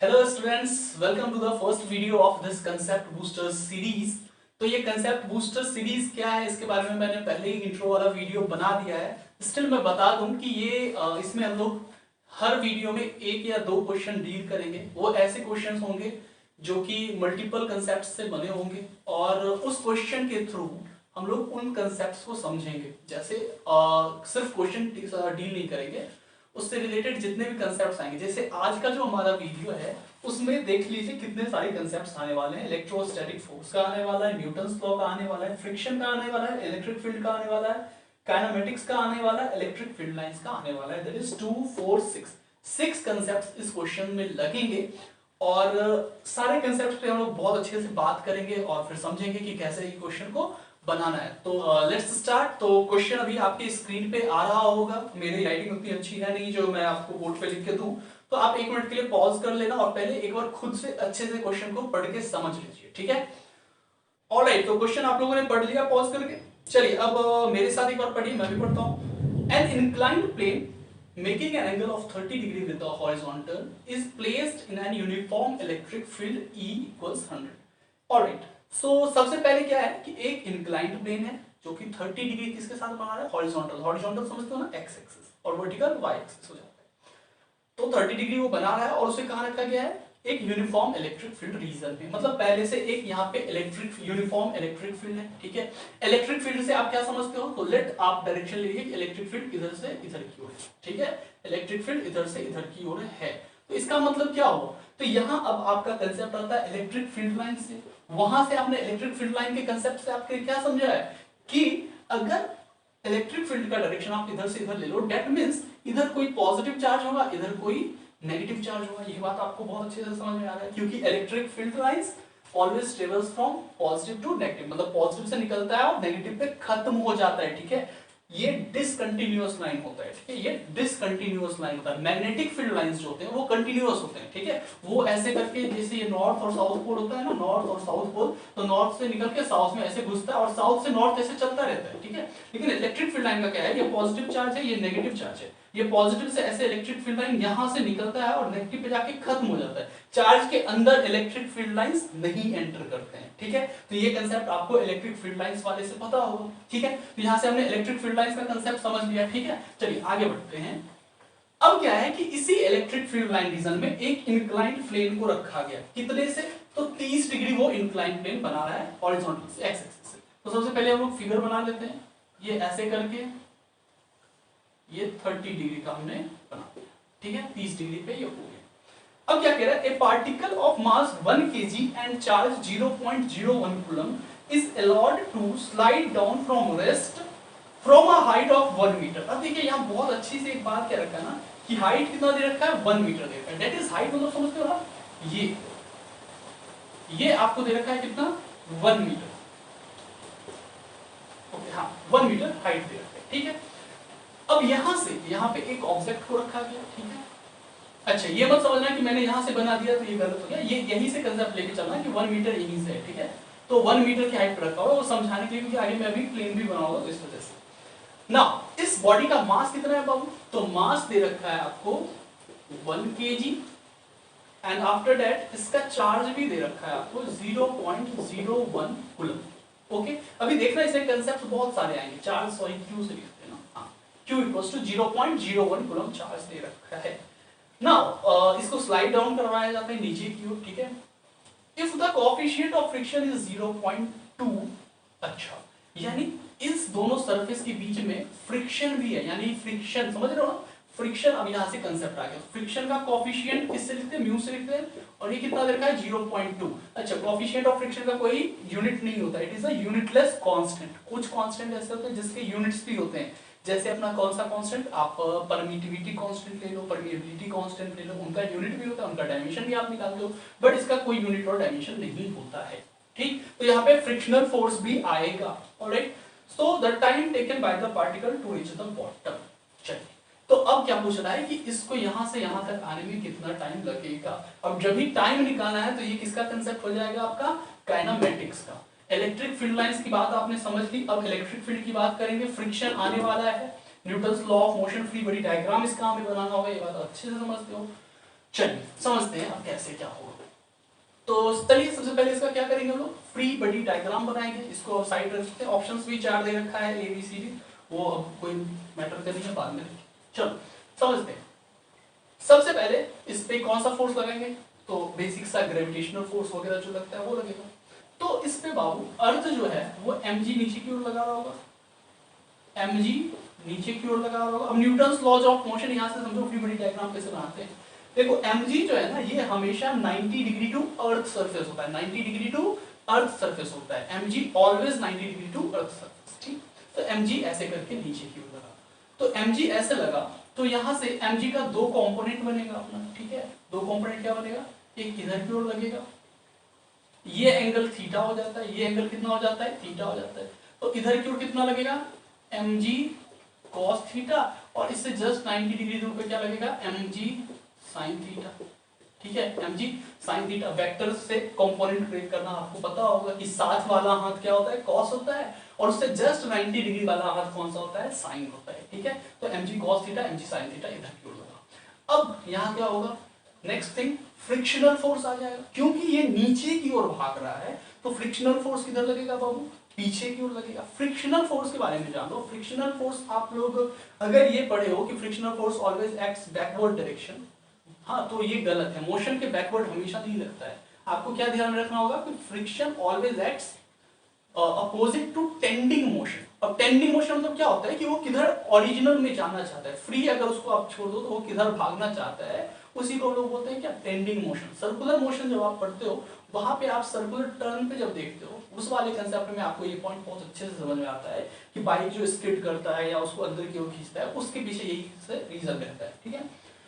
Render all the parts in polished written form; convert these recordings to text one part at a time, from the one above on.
Hello students, welcome to the first video of this concept booster series. तो ये concept booster series क्या है, इसके बारे में मैंने पहले ही इंट्रो वाला वीडियो बना दिया है। स्टिल मैं बता दूं कि ये इसमें हम लोग हर वीडियो में एक या दो क्वेश्चन डील करेंगे। वो ऐसे क्वेश्चन होंगे जो कि मल्टीपल कंसेप्ट से बने होंगे और उस क्वेश्चन के थ्रू हम लोग उन कंसेप्ट को समझेंगे। जैसे सिर्फ क्वेश्चन डील नहीं करेंगे, उससे रिलेटेड जितने भी कंसेप्ट्स आएंगे। जैसे आज का जो हमारा वीडियो है उसमें देख लीजिए कितने सारे कंसेप्ट्स आने वाले हैं। इलेक्ट्रोस्टैटिक फोर्स का आने वाला है, न्यूटन्स लॉ का आने वाला है, फ्रिक्शन का आने वाला है, इलेक्ट्रिक फील्ड का आने वाला है, काइनेमेटिक्स का आने वाला है, इलेक्ट्रिक फील्ड लाइंस का आने वाला है। दैट इज 2 4 6 कंसेप्ट्स इस क्वेश्चन में लगेंगे और सारे कंसेप्ट्स पे हम लोग बहुत अच्छे से बात करेंगे और फिर समझेंगे कि कैसे ये क्वेश्चन को बनाना है। तो लेट्स स्टार्ट। तो क्वेश्चन अभी आपके स्क्रीन पे आ रहा होगा। मेरी राइटिंग उतनी अच्छी है नहीं जो मैं आपको बोर्ड पे लिख के दूं, तो आप एक मिनट के लिए पॉज कर लेना और पहले एक बार खुद से अच्छे से क्वेश्चन को पढ़ के समझ लीजिए, ठीक है। ऑलराइट, तो क्वेश्चन आप लोगों ने पढ़ लिया पॉज करके। चलिए अब मेरे साथ एक बार पढ़िए, मैं भी पढ़ता हूं। An inclined plane making an angle of 30 degree with the horizontal is placed in an uniform electric field E equals 100. Alright, so सबसे पहले क्या है कि एक इंक्लाइंड प्लेन है जो कि 30 डिग्री किसके साथ बना रहा है, हॉरिजॉन्टल। हॉरिजॉन्टल समझते हो ना, एक्स एक्सिस, और वर्टिकल वाई एक्सिस हो जाता है। तो 30 डिग्री वो बना रहा है और उसे कहाँ रखा गया है, एक यूनिफॉर्म इलेक्ट्रिक फील्ड रीजन में। मतलब पहले से एक यहाँ पे इलेक्ट्रिक यूनिफॉर्म इलेक्ट्रिक फील्ड है, ठीक है। इलेक्ट्रिक फील्ड से आप क्या समझते हो, तो लेट आप डायरेक्शन लीजिए कि इलेक्ट्रिक फील्ड इधर से इधर की ओर है, ठीक है। इलेक्ट्रिक फील्ड इधर से इधर की ओर है, तो इसका मतलब क्या हुआ, तो यहाँ अब आपका कंसेप्ट आता है इलेक्ट्रिक फील्ड लाइन से। वहां से आपने इलेक्ट्रिक फील्ड लाइन के कंसेप्ट से आपके क्या समझा है कि अगर इलेक्ट्रिक फील्ड का डायरेक्शन आप इधर से इधर ले लो, डेट मींस इधर कोई पॉजिटिव चार्ज होगा, इधर कोई नेगेटिव चार्ज होगा। ये बात आपको बहुत अच्छे से समझ में आ रहा है, क्योंकि electric field lines always travels from positive to negative, मतलब पॉजिटिव से निकलता है और नेगेटिव पे खत्म हो जाता है, ठीक है। ये डिसकंटिन्यूअस लाइन होता है, ठीक है। ये डिसकंटिन्यूअस लाइन होता है। मैग्नेटिक फील्ड लाइंस जो होते हैं वो कंटिन्यूअस होते हैं, ठीक है। वो ऐसे करके, जैसे ये नॉर्थ और साउथ पोल होता है ना, नॉर्थ और साउथ पोल, तो नॉर्थ से निकल के साउथ में ऐसे घुसता है और साउथ से नॉर्थ ऐसे चलता रहता है, ठीक है। लेकिन इलेक्ट्रिक फील्ड लाइन का क्या है, ये पॉजिटिव चार्ज है, ये नेगेटिव चार्ज है। ये पॉजिटिव से ऐसे इलेक्ट्रिक फील्ड लाइन यहां से निकलता है और नेगेटिव पे जाके खत्म हो जाता है। चार्ज के अंदर इलेक्ट्रिक फील्ड लाइंस नहीं एंटर करते हैं, ठीक है। तो ये कंसेप्ट आपको इलेक्ट्रिक फील्ड लाइंस वाले से पता होगा, ठीक है। तो यहां से हमने इलेक्ट्रिक फील्ड लाइंस का कंसेप्ट समझ लिया, ठीक है। चलिए आगे बढ़ते हैं। अब क्या है कि इसी इलेक्ट्रिक फील्ड लाइन रीजन में एक इंक्लाइंड प्लेन को रखा गया। कितने से, तो 30 डिग्री वो इंक्लाइंड प्लेन बना रहा है हॉरिजॉन्टल से, एक्स एक्सिस से। तो सबसे पहले हम लोग फिगर बना लेते हैं। ये ऐसे करके ये 30 डिग्री का हमने बना दिया, ठीक है। 30 डिग्री पे ये हो गया। अब क्या कह रहा है, a particle of mass 1 kg and charge 0.01 coulomb is allowed to slide down from rest from a height of 1 metre. अब देखिए यहाँ बहुत अच्छी से एक बात क्या रखा है ना, कि हाइट कितना दे रखा है, 1 मीटर दे रखा है। दैट इज हाइट, मतलब समझते हो ना, ये आपको दे रखा है कितना, 1 मीटर। ओके, हाँ 1 मीटर हाइट दे रखा है, ठीक है। अब यहां से यहां पे एक ऑब्जेक्ट को रखा गया, ठीक है। अच्छा, ये मत समझना कि मैंने यहां से बना दिया तो ये गलत हो गया। ये यहीं से कंसेप्ट लेके चलना कि 1 मीटर यहीं से है, ठीक है। तो 1 मीटर की हाइट पर रखा हुआ है, वो समझाने के लिए, क्योंकि आगे मैं अभी प्लेन भी बनाऊंगा, तो इस वजह से। नाउ इस बॉडी का मास कितना है बाबू, तो मास दे रखा है आपको 1 kg एंड आफ्टर दैट इसका चार्ज भी दे रखा है आपको 0.01 कूलम। ओके, अभी देखना इसमें कंसेप्ट बहुत सारे आएंगे। चार्ज, सॉरी, क्यू से लिखते हैं ना, Q equals to 0.01 coulomb charge दे रखा है। नाउ इसको स्लाइड डाउन करवाया जाता है नीचे की ओर, ठीक है। If the coefficient of friction is 0.2, अच्छा, यानी इस दोनों सरफेस के बीच में फ्रिक्शन भी है, यानी फ्रिक्शन, समझ रहे हो ना, फ्रिक्शन। अब यहां से कंसेप्ट आ गया, फ्रिक्शन का कोएफिशिएंट किससे लिखते हैं, म्यू से लिखते हैं, और ये कितना दे रखा है, 0.2। अच्छा, कोएफिशिएंट ऑफ फ्रिक्शन का कोई यूनिट नहीं होता, it is a unitless constant. कुछ कांस्टेंट ऐसे होते हैं जिसके यूनिट्स भी होते हैं, जैसे अपना कौन सा कांस्टेंट, आप परमिटिविटी कांस्टेंट ले लो, परमिएबिलिटी कांस्टेंट ले लो, उनका यूनिट भी होता है, उनका डायमेंशन भी आप निकालते हो, बट इसका कोई यूनिट और डायमेंशन नहीं होता है, ठीक। तो यहाँ पे फ्रिक्शनल फोर्स भी आएगा, alright. So the time taken by the particle to reach the bottom. चलिए, तो अब क्या पूछ रहा है कि इसको यहां से यहां तक आने में कितना टाइम लगेगा। अब जब भी टाइम निकालना है तो ये किसका कंसेप्ट हो जाएगा, आपका काइनेमेटिक्स का। इलेक्ट्रिक फील्ड लाइंस की बात आपने समझ ली, अब इलेक्ट्रिक फील्ड की बात करेंगे। फ्रिक्शन आने वाला है, Newton's law of motion, free body diagram इसका हमें बनाना होगा, ये बात अच्छे से समझते हो। चलिए समझते हैं अब कैसे क्या होगा। तो चलिए सबसे पहले इसका क्या करेंगे हम लोग, फ्री बॉडी डायग्राम बनाएंगे। इसको साइड रख सकते हैं, ऑप्शंस भी 4 दे रखा है ए बी सी डी, वो अब कोई मैटर करेंगे है बाद में। चलो समझते हैं। सबसे पहले इस पे कौन सा फोर्स लगाएंगे, तो बेसिक सा ग्रेविटेशनल फोर्स वगैरह जो लगता है वो लगेगा। तो इस पे बाबू अर्थ जो है वो mg नीचे की ओर लगा रहा होगा, mg नीचे की ओर लगा रहा होगा। अब न्यूटन्स लॉज ऑफ मोशन यहाँ से समझो फ्री बॉडी डायग्राम कैसे बनाते हैं। देखो mg जो है ना ये हमेशा 90 डिग्री टू अर्थ सरफेस होता है, 90 डिग्री टू अर्थ सरफेस होता है, mg always 90 degree to earth surface, ठीक। तो mg ऐसे करके नीचे की ओर लगा, तो mg ऐसे लगा तो यहाँ से mg का दो कंपोनेंट बनेगा अपना, ठीक है। दो कंपोनेंट क्या बनेगा, एक इधर की ओर लगेगा, ये एंगल थीटा हो जाता है, ये एंगल कितना हो जाता है, थीटा हो जाता है। तो इधर की ओर कितना लगेगा, mg cos थीटा, और इससे जस्ट 90 डिग्री दूर पे क्या लगेगा, mg sin थीटा, ठीक है। mg sin थीटा वेक्टर से कंपोनेंट क्रिएट करना आपको पता होगा कि साथ वाला हाथ क्या होता है, cos होता है, और उससे जस्ट 90 डिग्री वाला हाथ कौन सा होता है, sin होता है, ठीक है। तो mg cos theta, mg sin theta इधर की ओर लगा। अब यहाँ क्या होगा, नेक्स्ट थिंग फ्रिक्शनल फोर्स आ जाएगा, क्योंकि ये नीचे की ओर भाग रहा है तो फ्रिक्शनल फोर्स किधर लगेगा बाबू, पीछे की ओर लगेगा। फ्रिक्शनल फोर्स के बारे में जान लो। फ्रिक्शनल फोर्स आप लोग अगर ये पढ़े हो कि frictional force always acts backward direction, हाँ तो ये गलत है, मोशन के बैकवर्ड हमेशा नहीं लगता है। आपको क्या ध्यान रखना होगा कि friction always acts opposite to tending motion. अब टेंडिंग मोशन मतलब क्या होता है कि वो किधर ओरिजिनल में जाना चाहता है, फ्री अगर उसको आप छोड़ दो तो वो किधर भागना चाहता है, उसी को लोग बोलते हैं क्या, टेंडिंग मोशन। सर्कुलर मोशन जब आप पढ़ते हो वहां पे आप सर्कुलर टर्न पे जब देखते हो उस वाले कंसेप्ट में आपको ये पॉइंट बहुत अच्छे से समझ में आता है कि बाइक जो स्किड करता है या उसको अंदर की ओर खींचता है उसके पीछे यही रीजन रहता है, ठीक है।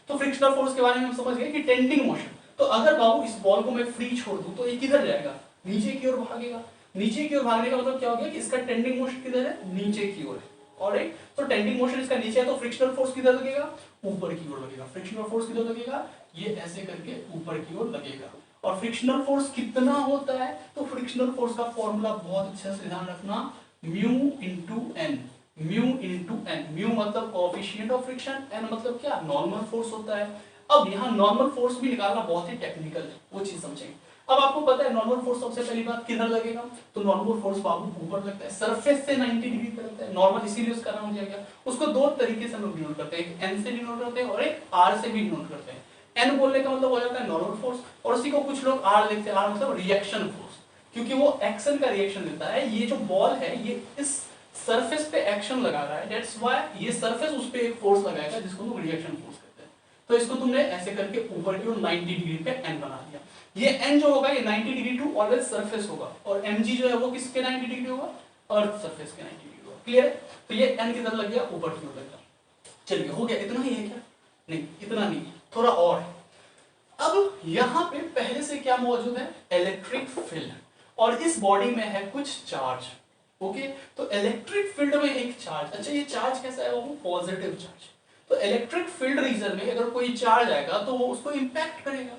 तो फ्रिक्शनल फोर्स के बारे में हम समझ गए कि टेंडिंग मोशन। तो अगर बाबू इस बॉल को मैं फ्री छोड़ दूं तो ये किधर जाएगा, नीचे की ओर भागेगा। नीचे की ओर भागने का मतलब क्या हो गया कि इसका टेंडिंग मोशन किधर है, नीचे की ओर है, ऑलराइट। तो टेंडिंग मोशन इसका नीचे है तो फ्रिक्शनल फोर्स किधर लगेगा, ऊपर की ओर लगेगा। फ्रिक्शनल फोर्स किधर लगेगा, ये ऐसे करके ऊपर की ओर लगेगा। और फ्रिक्शनल फोर्स कितना होता है, तो फ्रिक्शनल फोर्स का फॉर्मूला बहुत अच्छे से ध्यान रखना, mu into N. Mu into N, mu मतलब कोएफिशिएंट ऑफ फ्रिक्शन, एन मतलब क्या, नॉर्मल फोर्स होता है। अब यहाँ नॉर्मल फोर्स भी निकालना बहुत ही टेक्निकल है, वो चीज समझेंगे। अब आपको पता है नॉर्मल फोर्स सबसे पहली बात किधर लगेगा, तो नॉर्मल फोर्स बाबू ऊपर लगता है, सरफेस से 90 डिग्री पे लगता है। नॉर्मल इसीलिए उसका नाम दिया गया। उसको दो तरीके से हम लोग डिनोट करते हैं, एक एन से डिनोट करते हैं और एक आर से भी डिनोट करते हैं। एन बोलने का मतलब हो जाता है नॉर्मल फोर्स, और उसी को कुछ लोग आर लिखते हैं, आर मतलब रिएक्शन फोर्स, क्योंकि वो एक्शन का रिएक्शन देता है। ये जो बॉल है ये इस सरफेस पे एक्शन लगा रहा है, दैट्स व्हाई ये सरफेस उस पे एक फोर्स लगाएगा जिसको लोग रिएक्शन फोर्स कहते हैं। तो इसको तुमने ऐसे करके ऊपर की ओर 90 डिग्री पे एन बना दिया। ये एन जो होगा ये 90 डिग्री टू ऑलवेज सरफेस होगा, और mg जो है वो किसके 90 डिग्री होगा, अर्थ सरफेस के 90 डिग्री होगा। क्लियर है। तो ये एन किधर लग गया, ऊपर की ओर लग गया। चलिए हो गया, इतना ही है क्या, नहीं इतना नहीं, थोड़ा और है। अब यहाँ पे पहले से क्या मौजूद है, इलेक्ट्रिक फील्ड, और इस बॉडी में है कुछ चार्ज, ओके। तो इलेक्ट्रिक फील्ड में एक चार्ज, अच्छा ये चार्ज कैसा है, वो पॉजिटिव चार्ज। तो इलेक्ट्रिक फील्ड रीजन में अगर कोई चार्ज आएगा तो वो उसको इंपैक्ट करेगा,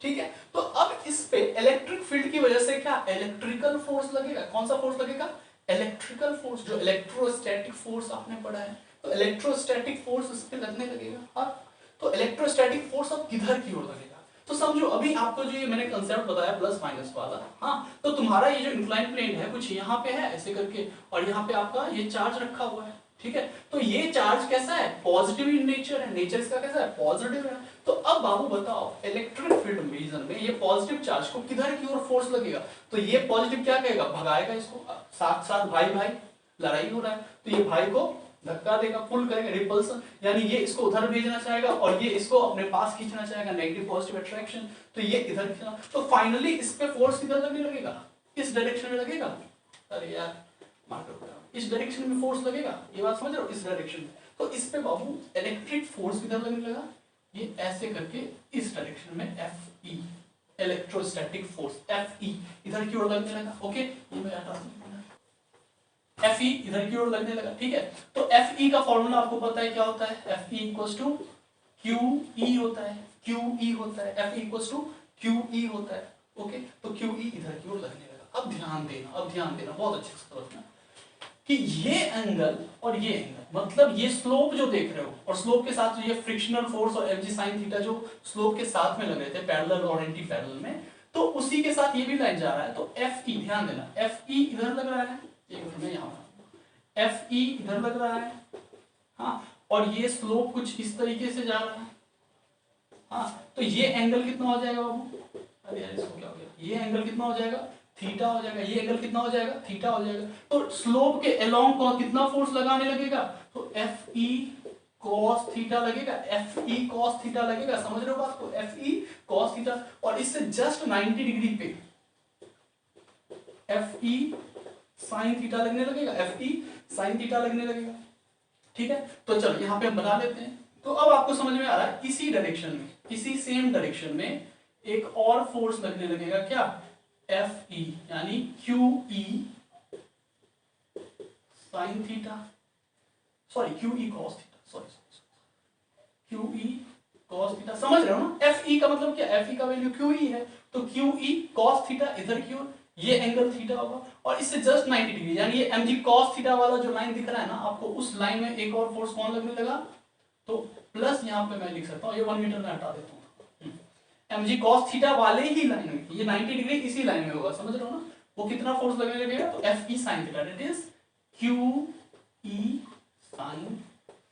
ठीक है। तो अब इस पे इलेक्ट्रिक फील्ड की वजह से क्या, इलेक्ट्रिकल फोर्स लगेगा। कौन सा फोर्स लगेगा, इलेक्ट्रिकल फोर्स, जो इलेक्ट्रोस्टैटिक फोर्स आपने पढ़ा है। तो इलेक्ट्रोस्टैटिक फोर्स इस पे लगने लगेगा। हाँ, तो इलेक्ट्रोस्टैटिक फोर्स अब किधर की ओर लगेगा, तो समझो अभी आपको जो ये मैंने कंसेप्ट बताया प्लस माइनस वाला, हाँ, तो तुम्हारा ये जो इंक्लाइन प्लेन है कुछ यहाँ पे है ऐसे करके, और यहाँ पे आपका ये चार्ज रखा हुआ है, ठीक है। तो ये चार्ज कैसा है, पॉजिटिव इन नेचर है, नेचर इसका कैसा है, पॉजिटिव है। तो अब बाबू बताओ इलेक्ट्रिक फील्ड रीजन में ये पॉजिटिव चार्ज को किधर की ओर फोर्स लगेगा, तो ये पॉजिटिव क्या कहेगा, भगाएगा इसको, साथ साथ भाई भाई लड़ाई हो रहा है तो ये भाई को धक्का देगा, पुल करेगा, रिपल्सन, यानी ये इसको उधर भेजना चाहेगा और ये इसको अपने पास खींचना चाहेगा, नेगेटिव पॉजिटिव अट्रैक्शन। तो ये इधर खींचना, तो फाइनली इस पे फोर्स किधर लगने लगेगा, इस डायरेक्शन में लगेगा। अरे यार इस डायरेक्शन में फोर्स लगेगा, ये बात समझ रहे हो, इस डायरेक्शन में। तो इस पे बाबू इलेक्ट्रिक फोर्स किधर लगने लगा, ये ऐसे करके इस डायरेक्शन में Fe, इलेक्ट्रोस्टैटिक फोर्स Fe इधर की ओर लगने लगा, ओके। ये मैं हटा दूं, Fe इधर की ओर लगने लगा, ठीक है। तो Fe का फॉर्मूला आपको पता है क्या होता है, Fe इक्वल्स टू QE होता है, QE होता है, Fe इक्वल्स टू QE होता है, ओके। तो QE इधर की ओर लगने लगा। अब ध्यान देना, अब ध्यान देना, बहुत अच्छे से समझना। कि ये एंगल और ये एंगल, मतलब ये स्लोप जो देख रहे हो और स्लोप के साथ जो ये फ्रिक्शनल फोर्स और mg sin थीटा जो स्लोप के साथ में लग रहे थे पैरेलल और एंटी पैरेलल में, तो उसी के साथ ये भी लाइन जा रहा है। तो FE, ध्यान देना, FE इधर लग रहा है, एक मिनट में यहाँ FE इधर लग रहा है, हाँ, और ये स्लोप कुछ इस तरीके से जा रहा है, हाँ, तो ये एंगल कितना हो जाएगा बाबू? अरे यार इसको क्या हो गया, ये एंगल कितना हो जाएगा? थीटा हो जाएगा। ये एंगल कितना हो जाएगा? थीटा हो जाएगा। तो स्लोप के अलोंग कितना फोर्स लगाने लगेगा? तो FE cos थीटा लगेगा, FE cos थीटा लगेगा, समझ रहे हो बात को? FE cos थीटा, और इससे जस्ट 90 डिग्री पे FE sin थीटा लगने लगेगा, FE sin थीटा लगने लगेगा। ठीक है, तो चलो यहाँ पे हम बना लेते हैं। तो अब आपको समझ में आ रहा है, इसी डायरेक्शन में, इसी सेम डायरेक्शन में एक और फोर्स लगने लगेगा, क्या? FE यानी QE sin theta, sorry QE cos theta, sorry QE cos theta, समझ रहे हो ना? FE का मतलब क्या? FE का वैल्यू QE है, तो QE cos थीटा इधर की ओर, ये एंगल थीटा होगा, और इससे जस्ट 90 डिग्री, यानी ये mg cos थीटा वाला जो लाइन दिख रहा है ना आपको, उस लाइन में एक और फोर्स कौन लगने लगा? तो प्लस यहाँ पे मैं लिख सकता हूँ, ये 1 मीटर में हटा देता हूँ, mg cos थीटा वाले ही लाइन में, ये 90 डिग्री इसी लाइन में होगा, समझ रहे हो ना? वो कितना फोर्स लगने लगेगा? तो FE sin theta, that is QE sin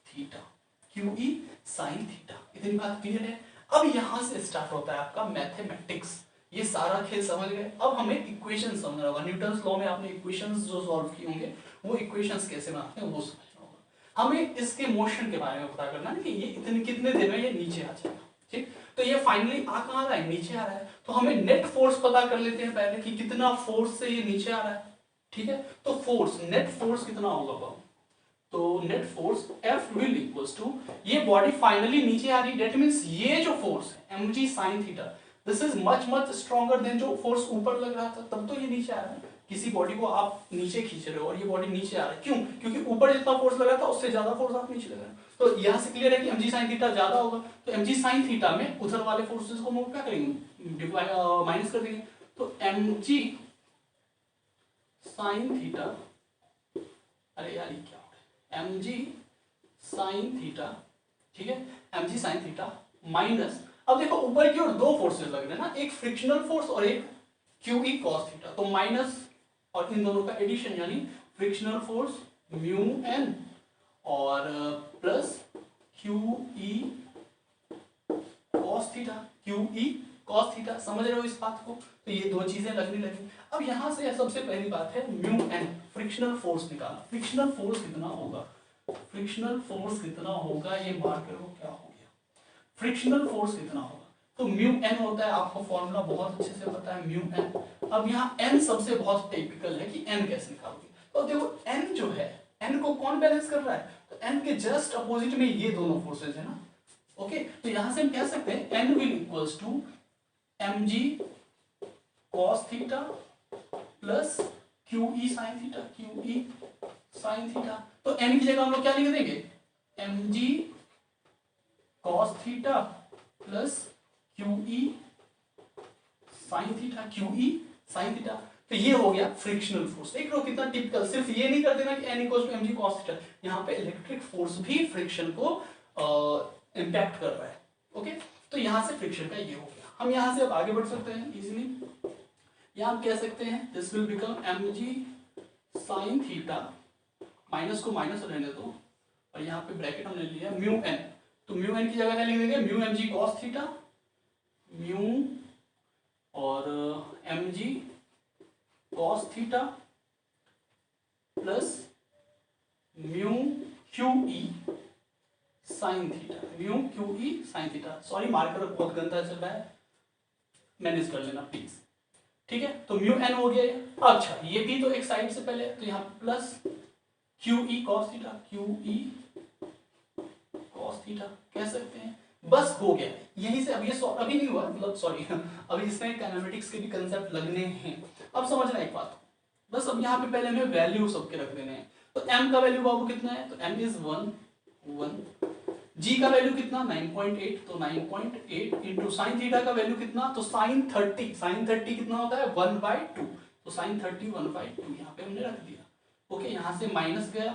theta, QE sin theta. इतनी बात क्लियर है? अब यहां से स्टार्ट होता है आपका मैथमेटिक्स। ये सारा खेल समझ गए? अब हमें इक्वेशन समझना होगा। न्यूटन्स लॉ में आपने इक्वेशंस जो सॉल्व किए होंगे, वो इक्वेशंस कैसे बनाते हैं वो समझना होगा। हमें इसके मोशन के बारे में पता करना है कि ये इतने कितने देर में ये नीचे आ जाएगा। ठीक, तो ये फाइनली आ कहाँ रहा है? नीचे आ रहा है। तो हमें नेट फोर्स पता कर लेते हैं पहले कि कितना फोर्स से ये नीचे आ रहा है। ठीक है, तो फोर्स, नेट फोर्स कितना होगा बाबू? तो net force F will equals to, ये बॉडी फाइनली नीचे आ रही, दैट मींस ये जो फोर्स है mg sin theta, this is much stronger than जो फोर्स ऊपर लग रहा था, तब तो ये नीचे आ रहा है। किसी बॉडी को आप नीचे खींच रहे हो और ये बॉडी नीचे आ रहा है, क्यों? क्योंकि ऊपर जितना फोर्स लगा था उससे ज्यादा फोर्स आप नीचे लगा रहे हो। तो यहां से क्लियर है कि mg sin थीटा ज्यादा होगा, तो mg sin थीटा में उधर वाले फोर्सेस को हम क्या करेंगे? माइनस कर देंगे। तो mg sin थीटा, अरे यार ये क्या हो रहा है? mg sin थीटा, ठीक है, mg sin थीटा माइनस, अब देखो ऊपर की ओर दो फोर्सेस लग रहे हैं ना, एक फ्रिक्शनल फोर्स और एक QE cos थीटा, तो माइनस और इन दोनों का एडिशन, यानी फ्रिक्शनल फोर्स म्यू एन और plus QE cos theta, QE cos theta, समझ रहे हो इस बात को? तो ये दो चीजें लगने लगी। अब यहां से सबसे पहली बात है म्यू एन, फ्रिक्शनल फोर्स निकालना। फ्रिक्शनल फोर्स कितना होगा? फ्रिक्शनल फोर्स कितना होगा, ये मार्क करो, क्या हो गया? फ्रिक्शनल फोर्स कितना होगा? तो म्यू एन होता है, आपको फॉर्मूला बहुत अच्छे से पता है, म्यू एन। अब यहाँ एन सबसे बहुत टिपिकल है कि एन कैसे निकालोगे? तो देखो एन जो है, एन को कौन बैलेंस कर रहा है? तो एन के जस्ट अपोजिट में ये दोनों फोर्सेज है ना। ओके, तो यहां से हम कह सकते हैं N will equals to mg cos theta plus QE sin theta, QE sin theta. तो n की जगह हम लोग क्या लिख देंगे? mg cos theta plus QE sin theta, QE sin theta. तो ये हो गया फ्रिक्शनल फोर्स। देख लो कितना टिपिकल, सिर्फ ये नहीं कर देना कि n equals to mg cos theta, यहाँ पे इलेक्ट्रिक फोर्स भी फ्रिक्शन को इंपैक्ट कर रहा है। ओके, तो यहां से फ्रिक्शन का ये हो गया। हम यहां से अब आगे बढ़ सकते हैं इजीली। यहां हम कह सकते हैं this will become mg sin theta, minus को माइनस रहने दो, और यहाँ पे ब्रैकेट हमने लिया म्यू एन, तो म्यू एन की जगह क्या लिख देंगे? Mu mg cos theta, mu और mg cos theta plus mu QE sin theta, mu QE sin theta. Sorry marker बहुत गंदा चल रहा है, मैनेज कर लेना प्लीज। ठीक है, तो म्यू एन हो गया। अच्छा ये भी तो एक साइड से पहले, तो यहाँ plus QE cos theta, QE cos theta कह सकते हैं। बस हो गया, यहीं से। अब ये अभी नहीं हुआ, मतलब सॉरी अभी इसमें काइनेमेटिक्स के भी कंसेप्ट लगने हैं। अब समझना एक बात, बस अब यहाँ पे पहले हमें वैल्यू सबके रख देने हैं। तो m का वैल्यू बाबू कितना है? तो m इज 1, g का वैल्यू कितना? 9.8, तो 9.8 इंटू साइन थीटा का वैल्यू कितना? तो साइन 30, साइन 30 कितना होता है? 1/2, तो साइन 30 1/2 यहाँ पे हमने रख दिया। ओके, यहाँ से माइनस गया,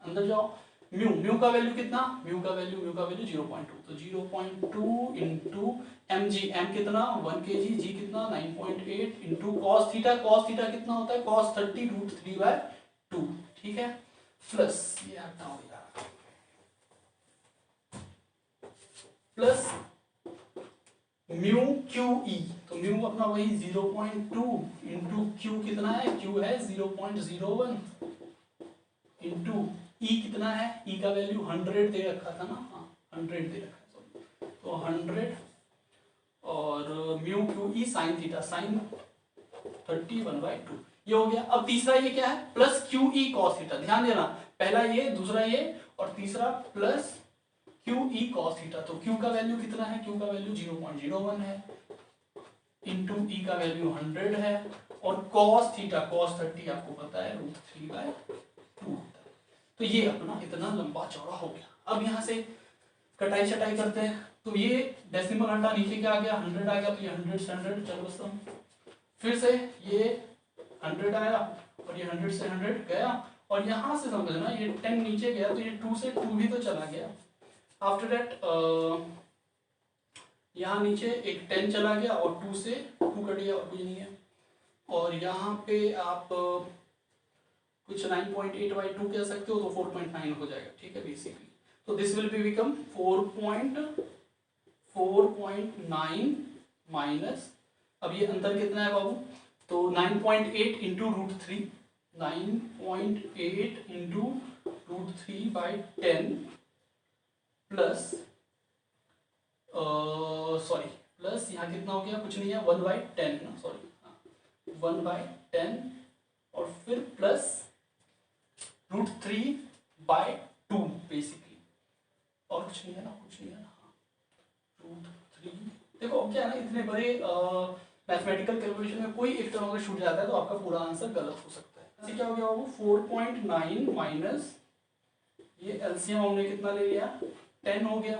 अंदर जाओ, म्यू का वैल्यू कितना, म्यू का वैल्यू 0.2, तो 0.2 इंटू एम जी, एम कितना 1 kg, जी कितना 9.8 इंटू कॉस थीटा कितना होता है cos 30√3/2, ठीक है, प्लस ये हटा हो गया, प्लस म्यू क्यू ई, तो म्यू अपना वही 0.2 इंटू क्यू कितना है, क्यू है 0.01 इंटू ई कितना है, ई का वैल्यू 100 दे रखा था ना, हाँ 100 दे रखा है, सॉरी, तो 100 और mu Q E sine theta, sine 30/2, ये हो गया। अब तीसरा ये क्या है, plus Q E cos theta, ध्यान देना, पहला ये, दूसरा ये, और तीसरा plus Q E cos theta, तो क्यू का वैल्यू कितना है, क्यू का वैल्यू 0.01 है, इंटू ई का वैल्यू 100 है, और कॉस थीटा cos 30 आपको पता है √3/2 होता है। तो ये अपना इतना लंबा चौड़ा हो गया। अब यहाँ से कटाई छटाई करते हैं, तो ये डेसिमल हटा, नीचे क्या आ गया 100 आ गया, तो ये 100 से 100 चलो सम, फिर से ये 100 आया और ये 100 से 100 गया, और यहाँ से समझना ये 10 नीचे गया, तो ये 2 से 2 भी तो चला गया। आफ्टर दैट यहाँ नीचे एक 10 चला गया और 2 से 2 कट गया और कुछ नहीं है, और यहाँ पे आप कुछ 9.8/2 कह सकते हो, तो 4.9 हो जाएगा, ठीक है बेसिकली। तो this will be become 4.9 minus, अब ये अंतर कितना है बाबू, तो 9.8 into √3, 9.8 into √3/10 plus sorry plus यहाँ कितना हो गया, कुछ नहीं है 1/10 ना, सॉरी 1/10 और फिर प्लस √3/2 बेसिकली, और कुछ नहीं है ना, कुछ नहीं है ना, √3, देखो क्या है ना, इतने बड़े मैथमेटिकल कैलकुलेशन में कोई एक टर्म अगर छूट जाता है तो आपका पूरा आंसर गलत हो सकता है। ऐसे क्या हो गया वो 4.9 माइनस ये एलसीएम हमने कितना ले लिया 10 हो गया,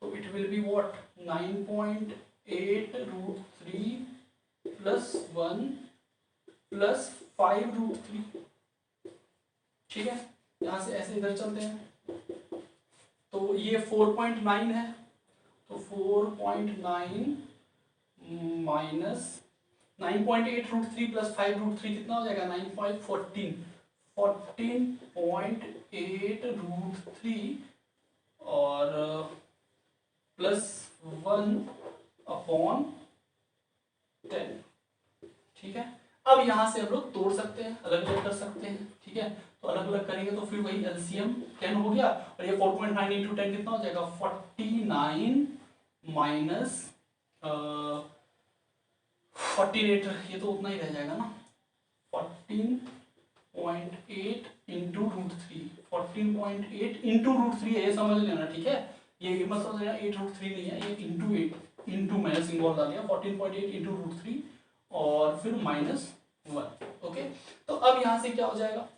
तो it will be what 9.8 √3 plus 1 plus 5 √3, ठीक है। यहाँ से ऐसे इधर चलते हैं, तो ये 4.9 है, तो 4.9 माइनस 9.8 √3 प्लस 5 √3 कितना हो जाएगा 9.14, 14.8 √3 और प्लस 1/10, ठीक है। अब यहाँ से हम लोग तोड़ सकते हैं, अलग अलग कर सकते हैं, ठीक है। तो अलग अलग करेंगे तो फिर वही एलसीएम 10 हो गया, और ये 4.9 इंटू 10 कितना हो जाएगा 49 माइनस 48, ये तो उतना ही रह जाएगा ना, 14.8 इंटू √3, 14.8 इंटू √3 है, ये समझ लेना, ठीक है। ये मत समझ लेना 8 √3 नहीं है, ये इंटू 8 इंटू मैंने सिंबल डाल दिया, 14.8 इंटू √3 और फिर -1, ओके। तो अब यहाँ से क्या हो जाएगा,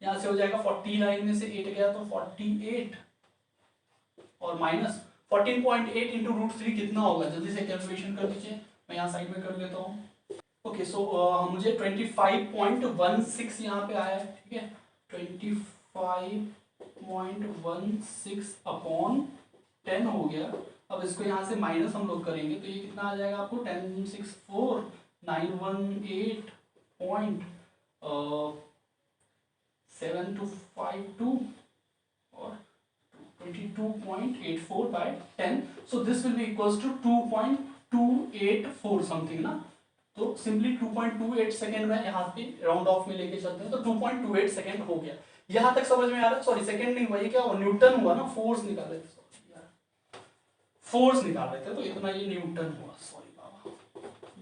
यहाँ से हो जाएगा 49 में से 8 गया तो 48 और माइनस 14.8 इंटू √3 कितना होगा, जल्दी से कैलकुलेशन कर दीजिए, मैं यहाँ साइड में कर लेता हूँ। ओके सो मुझे 25.16 यहाँ पे आया है, ठीक है, 25.16/10 हो गया। अब इसको यहाँ से माइनस हम लोग करेंगे तो ये कितना आ जाएगा आपको 1064,918.72 और 22.84/10, so this will be equals to 2.284 something ना, तो सिंपली 2.28 सेकेंड में यहाँ पे राउंड ऑफ में लेके चलते हैं, तो 2.28 सेकेंड हो गया। यहाँ तक समझ में आ रहा है, सॉरी सेकेंड नहीं हुआ, ये क्या हुआ न्यूटन हुआ ना, फोर्स निकाल रहे थे, सॉरी यार फोर्स निकाल रहे थे, तो इतना ये न्यूटन हुआ, सॉरी बाबा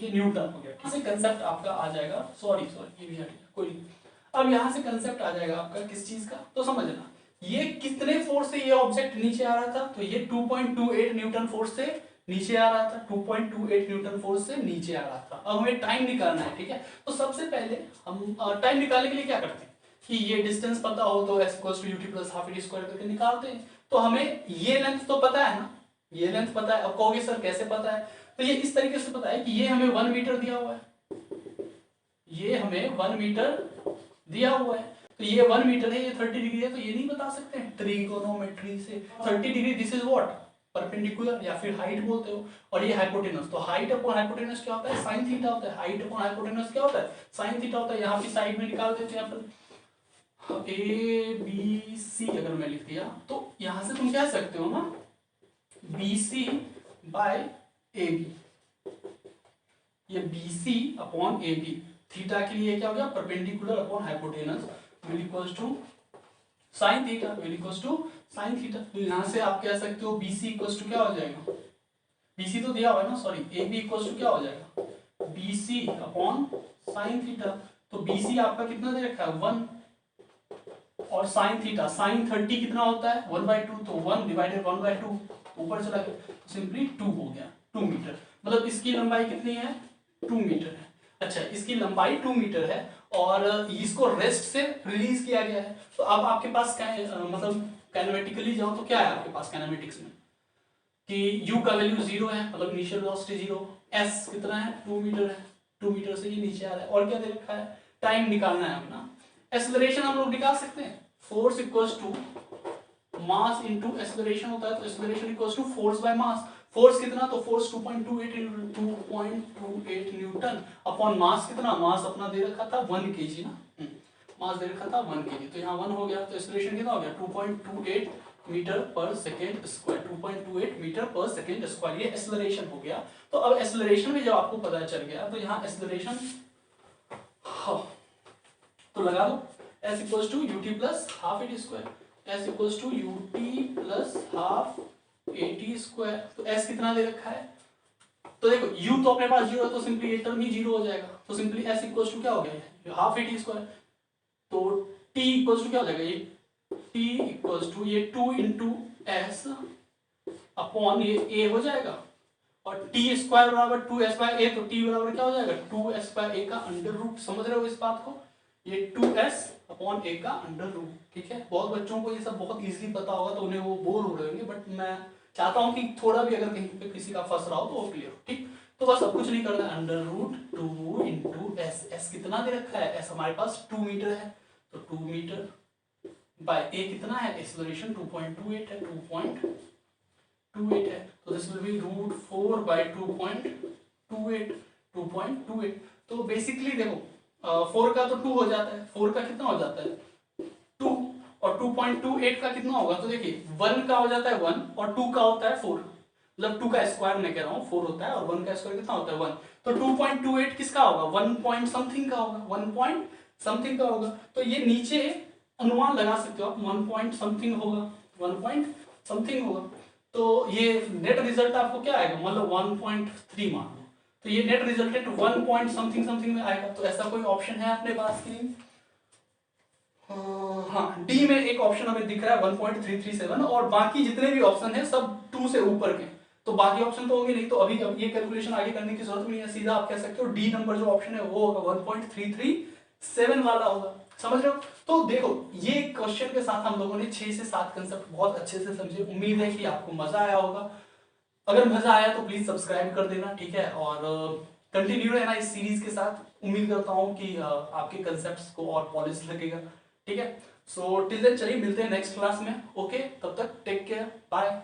ये न्यूटन हो गया। यहाँ से कंसेप्ट आपका आ जाएगा, सॉरी ये भी हट गया, कोई नहीं। अब यहाँ से कंसेप्ट आ जाएगा आपका किस चीज का, तो समझना ये कितने फोर्स से ये ऑब्जेक्ट नीचे आ रहा था, तो ये 2.28 न्यूटन फोर्स से नीचे आ रहा था, 2.28 न्यूटन फोर्स से नीचे आ रहा था। अब हमें टाइम निकालना है, ठीक है। तो सबसे पहले हम टाइम निकालने के लिए क्या करते हैं कि ये डिस्टेंस पता हो तो s = ut + ½ d² करके निकालते हैं। तो हमें ये लेंथ तो पता है ना, ये लेंथ पता है। अब कहोगे सर कैसे पता है, तो ये इस तरीके से पता है कि ये हमें 1 मीटर दिया हुआ है, ये हमें 1 मीटर दिया हुआ है। तो ये 1 मीटर है, ये 30 डिग्री है, तो ये नहीं बता सकते ट्रिगोनोमेट्री से 30 degree this is what perpendicular या फिर हाइट बोलते हो। और ये हाइपोटेनस, तो हाइट अपॉन हाइपोटेनस क्या होता है, साइन थीटा होता है। हाइट अपॉन हाइपोटेनस क्या होता है, साइन थीटा होता है। यहाँ पे साइड में निकाल देते हैं अपन ए बी सी, अगर मैं लिख दिया तो यहां से तुम कह सकते हो ना B C by A B, ये B C upon A B. Theta के लिए क्या हो गया, perpendicular upon hypotenuse will equals to sine theta, will equals to sine theta. तो यहां से आप कह सकते हो BC इक्वल्स टू क्या हो जाएगा, BC तो दिया हुआ है ना, सॉरी AB इक्वल्स टू क्या हो जाएगा, BC अपॉन साइन थीटा। तो BC आपका कितना दे रखा है 1, और साइन थीटा साइन 30 कितना होता है 1/2, तो 1 डिवाइडेड 1/2 ऊपर चला गया, तो सिंपली 2 हो गया, 2 मीटर। मतलब इसकी लंबाई कितनी है 2 मीटर है। अच्छा, इसकी लंबाई 2 मीटर है और इसको रेस्ट से रिलीज किया गया है। तो अब आपके पास मतलब काइनेमेटिकली जाओ तो क्या है आपके पास काइनेमेटिक्स में कि u का वैल्यू 0 है, मतलब इनिशियल वेलोसिटी 0, s कितना है 2 मीटर है, 2 मीटर से ये नीचे आ रहा है। और क्या दे रखा है, टाइम निकालना है अपना। एक्सेलरेशन हम लोग निकाल सकते हैं, force equals to mass into acceleration होता है, तो acceleration equals to force by mass. Force कितना, तो फोर्स 2.28 न्यूटन अपॉन मास कितना, मास अपना दे रखा था 1 kg ना, मास दे रखा था 1 kg, तो यहाँ 1 हो गया। तो एक्सेलरेशन कितना हो गया 2.28 मीटर पर सेकेंड स्क्वायर, 2.28 मीटर पर सेकेंड स्क्वायर, ये एक्सेलरेशन हो गया। तो अब एक्सेलरेशन में जब आपको पता चल गया तो यहाँ एक्सेलरेशन तो लगा दो s equals to ut plus half at square, s equals to ut plus half at square. तो s कितना दे रखा है, तो देखो u तो अपने पास 0 है, तो सिंपली ये टर्म ही 0 हो जाएगा। तो सिंपली s इक्वल्स टू क्या हो गया हाफ एटी स्क्वायर, तो t इक्वल्स टू क्या हो जाएगा, ये t इक्वल्स टू ये 2 इंटू एस अपॉन ये a हो जाएगा, और t स्क्वायर बराबर 2s बाय a, तो t बराबर क्या हो जाएगा 2s बाय a का अंडर रूट। समझ रहे हो इस बात को, ये 2s अपॉन a का अंडर रूट। ठीक है, बहुत बच्चों को ये सब बहुत इजीली पता होगा तो उन्हें वो बोर हो रहे होंगे, बट मैं चाहता हूँ कि थोड़ा भी अगर कहीं पे किसी का फंस रहा हो तो वो क्लियर हो। ठीक, तो बस अब कुछ नहीं करना है, under root 2 into S. S कितना दे रखा है, एस हमारे पास 2 मीटर है, तो 2 मीटर बाय ए कितना है, एक्सेलरेशन 2.28 है, 2.28 है, तो this will be root 4 by 2.28। तो बेसिकली देखो 4 का तो 2 हो जाता है, 4 का कितना हो जाता है 2, और 2.28 का कितना होगा, तो देखिए 1 का हो जाता है 1 और 2 का होता है 4, मतलब 2 का स्क्वायर मैं कह रहा हूँ 4 होता है, और 1 का स्क्वायर कितना होता है 1, तो 2.28 किसका होगा 1 पॉइंट समथिंग का होगा, 1 पॉइंट समथिंग का होगा। तो ये नीचे अनुमान लगा सकते हो आप, 1 पॉइंट समथिंग होगा, 1 पॉइंट समथिंग होगा। तो ये नेट रिजल्ट आपको क्या आएगा, मतलब 1.3 मान लो, तो ये net resultant 1 point something something में आएगा। तो ऐसा कोई ऑप्शन है अपने पास की नहीं, हाँ डी में एक ऑप्शन हमें दिख रहा है 1.337, और बाकी जितने भी ऑप्शन है सब 2 से ऊपर के, तो बाकी ऑप्शन तो होंगे नहीं। तो अभी अब ये कैलकुलेशन आगे करने की जरूरत नहीं है, सीधा आप कह सकते हो डी नंबर जो ऑप्शन है वो होगा 1.337 वाला होगा। समझ रहे हो, तो देखो ये क्वेश्चन के साथ हम लोगों ने 6 से 7 कंसेप्ट बहुत अच्छे से समझे। उम्मीद है कि आपको मजा आया होगा, अगर मजा आया तो प्लीज सब्सक्राइब कर देना, ठीक है, और कंटिन्यू रहना इस सीरीज के साथ। उम्मीद करता हूँ कि आपके कंसेप्ट्स को और पॉलिश लगेगा। ठीक है, सो टिल देन चलिए मिलते हैं नेक्स्ट क्लास में। ओके, तब तक टेक केयर, बाय।